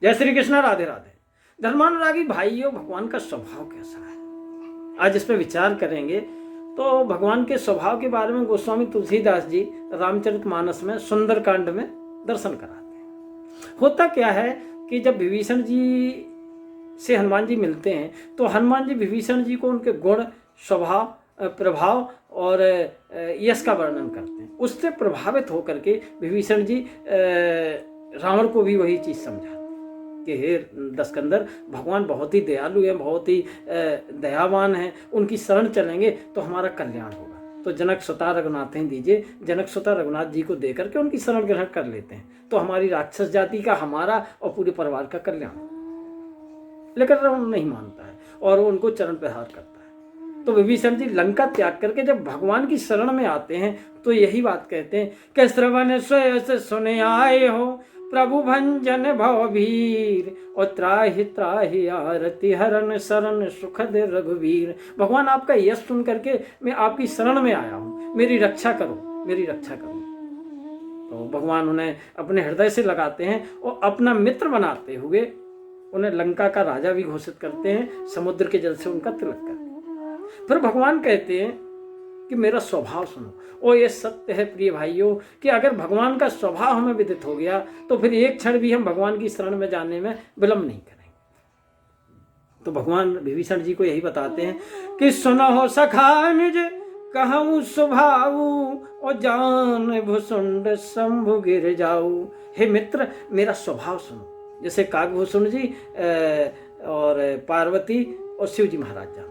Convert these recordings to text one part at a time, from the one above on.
जय श्री कृष्ण, राधे राधे। धर्मानुरागी भाइयों, भगवान का स्वभाव कैसा है, आज इस पर विचार करेंगे। तो भगवान के स्वभाव के बारे में गोस्वामी तुलसीदास जी रामचरितमानस में सुंदरकांड में दर्शन कराते हैं। होता क्या है कि जब विभीषण जी से हनुमान जी मिलते हैं तो हनुमान जी विभीषण जी को उनके गुण, स्वभाव, प्रभाव और यश का वर्णन करते हैं। उससे प्रभावित होकर के विभीषण जी रावण को भी वही चीज समझाते हैं कि हे दशकंदर, भगवान बहुत ही दयालु है, बहुत ही दयावान है, उनकी शरण चलेंगे तो हमारा कल्याण होगा। तो जनक सुता रघुनाथ दीजिए, जनक सुता रघुनाथ जी को देकर के उनकी शरण ग्रहण कर लेते हैं तो हमारी राक्षस जाति का, हमारा और पूरे परिवार का कल्याण। लेकिन रावण नहीं मानता है और उनको चरण प्रहार करता है। तो विभीषण जी लंका त्याग करके जब भगवान की शरण में आते हैं तो यही बात कहते हैं कि श्रवण स्वयं सुने आए हो, प्रभु भंजन भवभीर, और त्राहि त्राहि आरती हरण शरण सुखद रघुवीर। भगवान आपका यश सुन करके मैं आपकी शरण में आया हूँ, मेरी रक्षा करो, मेरी रक्षा करो। तो भगवान उन्हें अपने हृदय से लगाते हैं और अपना मित्र बनाते हुए उन्हें लंका का राजा भी घोषित करते हैं, समुद्र के जल से उनका तिलक करते हैं। फिर भगवान कहते हैं कि मेरा स्वभाव सुनो। और ये सत्य है प्रिय भाइयों कि अगर भगवान का स्वभाव हमें विदित हो गया तो फिर एक क्षण भी हम भगवान की शरण में जाने में विलंब नहीं करेंगे। तो भगवान विभीषण जी को यही बताते हैं कि सुनो सखा निज कहूँ स्वभाव, और जान भुसुंड शंभु गिर जाऊ। हे मित्र, मेरा स्वभाव सुनो। जैसे काकभूषण जी और पार्वती और शिव जी महाराज जानते हैं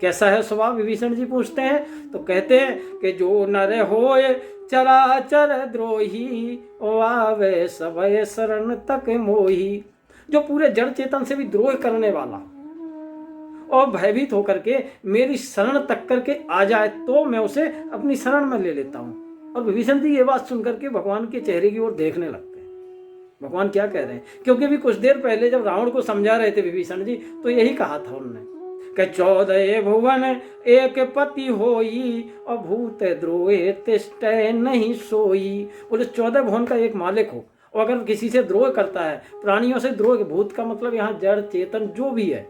कैसा है स्वभाव। विभीषण जी पूछते हैं तो कहते हैं कि जो नर होए चराचर द्रोही, ओ आवे सबय शरण तक मोही। जो पूरे जड़ चेतन से भी द्रोह करने वाला और भयभीत होकर के मेरी शरण तक करके आ जाए तो मैं उसे अपनी शरण में ले लेता हूँ। और विभीषण जी ये बात सुनकर के भगवान के चेहरे की ओर देखने लगते हैं, भगवान क्या कह रहे हैं। क्योंकि भी कुछ देर पहले जब रावण को समझा रहे थे विभीषण जी तो यही कहा था उन्होंने कि 14 भुवन एक पति होई, और भूत द्रोहे तिष्ठे नहीं सोई। बोले 14 भुवन का एक मालिक हो और अगर किसी से द्रोह करता है, प्राणियों से द्रोह, भूत का मतलब यहाँ जड़ चेतन जो भी है,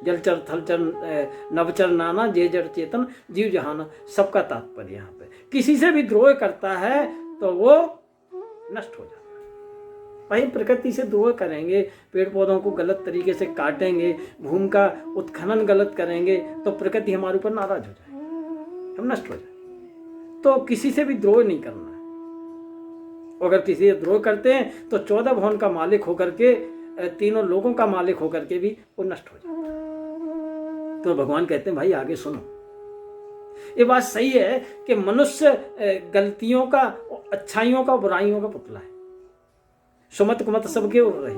जलचर थलचर नवचर नाना जे जड़ चेतन जीव जहाना, सबका तात्पर्य यहाँ पे किसी से भी द्रोह करता है तो वो नष्ट हो जाता है। वही प्रकृति से द्रोह करेंगे, पेड़ पौधों को गलत तरीके से काटेंगे, भूमि का उत्खनन गलत करेंगे तो प्रकृति हमारे ऊपर नाराज हो जाए, हम नष्ट हो जाए। तो किसी से भी द्रोह नहीं करना है। अगर किसी से द्रोह करते हैं तो 14 भुवन का मालिक होकर के, तीनों लोगों का मालिक होकर के भी वो नष्ट हो जाता है। तो भगवान कहते हैं भाई आगे सुनो। ये बात सही है कि मनुष्य गलतियों का, अच्छाइयों का, बुराइयों का पुतला है। सुमत कुमत सबके उड़ रही,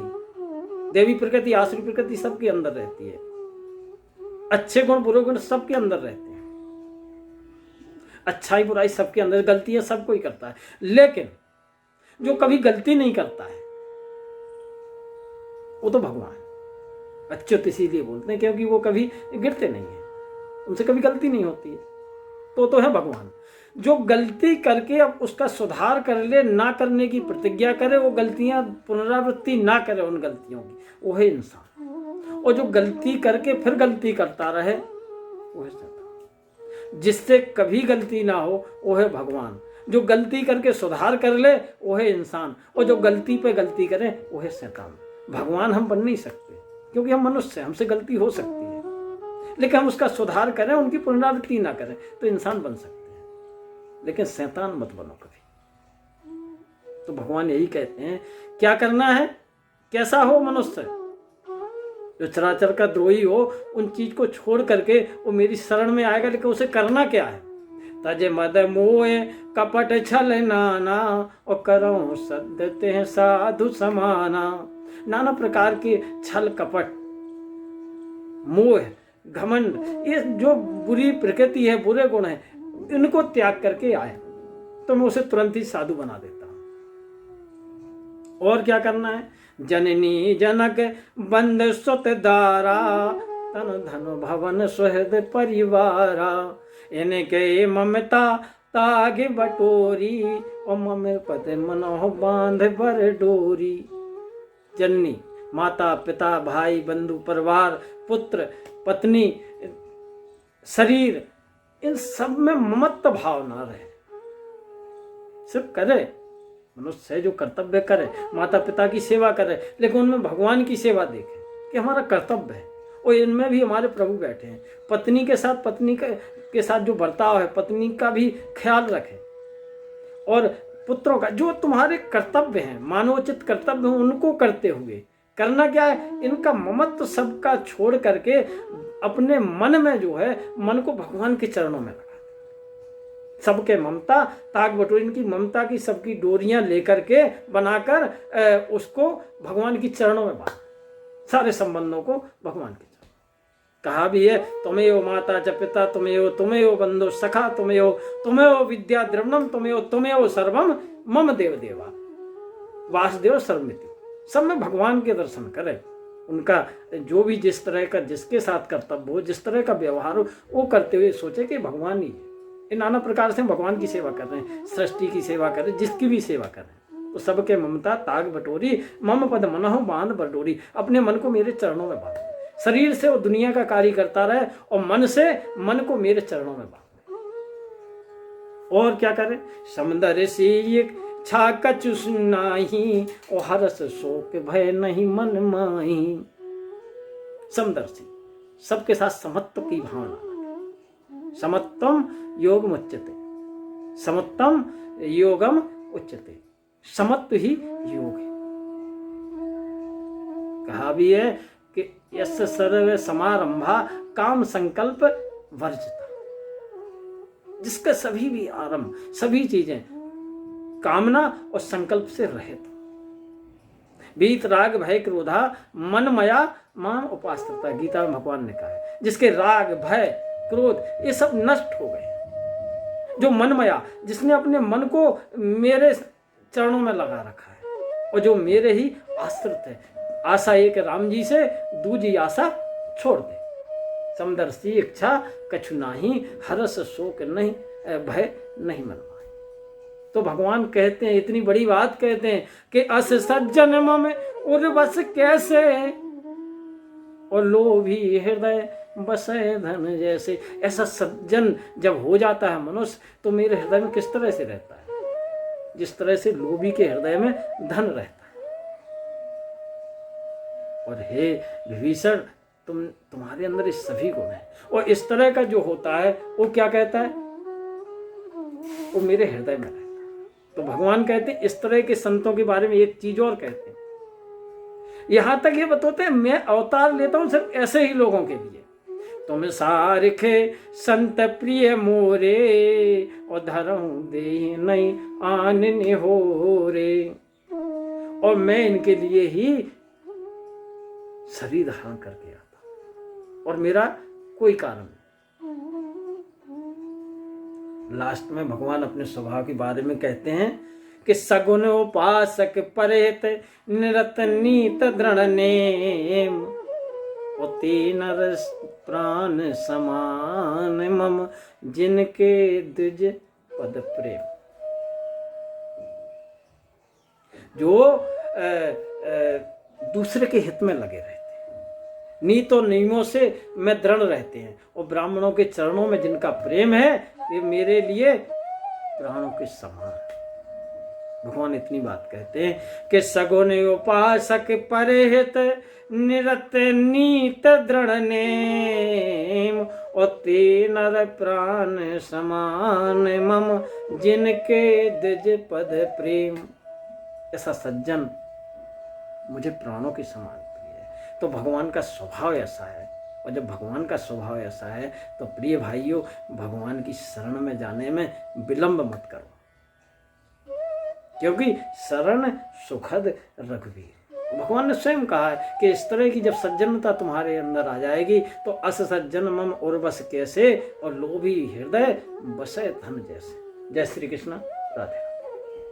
देवी प्रकृति आसुरी प्रकृति सबके अंदर रहती है, अच्छे गुण बुरे गुण सबके अंदर रहते हैं, अच्छाई बुराई सबके अंदर, गलतियां सब कोई करता है। लेकिन जो कभी गलती नहीं करता है वो तो भगवान अच्युत इसीलिए बोलते हैं क्योंकि वो कभी गिरते नहीं है, उनसे कभी गलती नहीं होती है। तो है भगवान। जो गलती करके अब उसका सुधार कर ले, ना करने की प्रतिज्ञा करे, वो गलतियां पुनरावृत्ति ना करे उन गलतियों की, वो है इंसान। और जो गलती करके फिर गलती करता रहे वो है शैतान। जिससे कभी गलती ना हो वो है भगवान। जो गलती करके सुधार कर ले वो है इंसान, और जो गलती पे गलती करे वो है शैतान। भगवान हम बन नहीं सकते क्योंकि हम मनुष्य हैं, हमसे गलती हो सकती है, लेकिन हम उसका सुधार करें, उनकी पुनरावृत्ति ना करें तो इंसान बन सकते हैं, लेकिन शैतान मत बनो कभी। तो भगवान यही कहते हैं क्या करना है, कैसा हो मनुष्य, जो चराचर का द्रोही हो, उन चीज को छोड़ करके वो मेरी शरण में आएगा। लेकिन उसे करना क्या है, तजे मद मोए कपट छल नाना, और करो सदते हैं साधु समाना। नाना प्रकार के छल कपट, मोह, घमंड, ये जो बुरी प्रकृति है, बुरे गुण है, इनको त्याग करके आए तो मैं उसे तुरंत ही साधु बना देता हूं। और क्या करना है, जननी जनक बंद सुत दारा, तन धन भवन सुहृद परिवारा। इनके ममता ताग बटोरी, और मम पद मनोह बांध बर डोरी। जननी, माता, पिता, भाई, बंधु, परिवार, पुत्र, पत्नी, शरीर, इन सब में ममत्व भाव ना रहे। सिर्फ करे, मनुष्य जो कर्तव्य करे, माता पिता की सेवा करे, लेकिन उनमें भगवान की सेवा देखे कि हमारा कर्तव्य है, और इनमें भी हमारे प्रभु बैठे हैं। पत्नी के साथ, पत्नी के साथ जो बर्ताव है, पत्नी का भी ख्याल रखे, और पुत्रों का जो तुम्हारे कर्तव्य हैं, मानवोचित कर्तव्य हैं, उनको करते हुए करना क्या है, इनका ममत्व सबका छोड़ करके अपने मन में जो है, मन को भगवान के चरणों में लगा दे। सबके ममता ताग बटोरी, इनकी ममता की सबकी डोरियां लेकर के बनाकर उसको भगवान की चरणों में बांध, सारे संबंधों को भगवान के चरणों। कहा भी है, तुमेव माता च पिता, तुमेव बंधु सखा, तुमेव विद्या द्रविणम, तुमेव सर्वम मम देव देवा। वासुदेव सर्वमिति। सब में भगवान के दर्शन करें, उनका जो भी जिस तरह का जिसके साथ कर्तव्य हो, जिस तरह का व्यवहार हो, वो करते हुए सोचे कि भगवान ही है। ये नाना प्रकार से भगवान की सेवा कर रहे हैं, सृष्टि की सेवा करें, जिसकी भी सेवा करें, तो सबके ममता ताग बटोरी, मम पद मनोह बांध बटोरी। अपने मन को मेरे चरणों में बांध, शरीर से वो दुनिया का कार्य करता रहे, और मन से मन को मेरे चरणों में बांध। और क्या करे, समुद्र से छा कछु सुनाही, और हरस शोक भय नहीं मन माही। समदर्शी, सबके साथ समत्व की भावना। समत्वम योगम उच्यते, समत्वम योगम उच्यते। समत्व ही योग है। कहा भी है कि यस्य सर्व समारंभा काम संकल्प वर्जिता। जिसका सभी भी आरंभ, सभी चीजें कामना और संकल्प से रहित। बीत राग भय क्रोधा मन मया माम उपास्त्रता। गीता में भगवान ने कहा है, जिसके राग भय क्रोध ये सब नष्ट हो गए, जो मनमया, जिसने अपने मन को मेरे चरणों में लगा रखा है, और जो मेरे ही आश्रित है। आशा एक राम जी से, दूजी आशा छोड़ दे। समदर्शी इच्छा कछु नाही, हरस शोक नहीं भय नहीं मन। तो भगवान कहते हैं, इतनी बड़ी बात कहते हैं कि अस सज्जन मम उर्वस कैसे, और लोभी हृदय बसे धन जैसे। ऐसा सज्जन जब हो जाता है मनुष्य, तो मेरे हृदय में किस तरह से रहता है, जिस तरह से लोभी के हृदय में धन रहता है। और हे विभीषण, तुम्हारे अंदर इस सभी गुण है, और इस तरह का जो होता है वो क्या कहता है, वो मेरे हृदय में रहता है। तो भगवान कहते हैं, इस तरह के संतों के बारे में एक चीज और कहते हैं, यहां तक ये बताते हैं मैं अवतार लेता हूं सिर्फ ऐसे ही लोगों के लिए। तुम सारिखे संत प्रिय मोरे, और धरऊं दे नहीं आनने हो रे। और मैं इनके लिए ही शरीर धारण करके आता, और मेरा कोई कारण नहीं। लास्ट में भगवान अपने स्वभाव के बारे में कहते हैं कि सगुन उपासक परेत निरत नीत दृढ़ नेम, नर प्राण समान मम जिनके द्विज पद प्रेम। जो दूसरे के हित में लगे रहते हैं, नीत और नियमों से में दृढ़ रहते हैं, और ब्राह्मणों के चरणों में जिनका प्रेम है, ये मेरे लिए प्राणों के समान। भगवान इतनी बात कहते हैं कि सगुन उपासक परेहित निरत नीत दृढ़ नेम, और ते नर प्राण समान मम जिनके द्विज पद प्रेम। ऐसा सज्जन मुझे प्राणों के समान प्रिय है। तो भगवान का स्वभाव ऐसा है, और जब भगवान का स्वभाव ऐसा है, तो प्रिय भाइयों, भगवान की शरण में जाने में विलंब मत करो, क्योंकि शरण सुखद रघुवीर। भगवान ने स्वयं कहा है कि इस तरह की जब सज्जनता तुम्हारे अंदर आ जाएगी, तो अस सज्जन मम और बस कैसे, और लोभी हृदय बसे धन जैसे। जय श्री कृष्ण, राधे।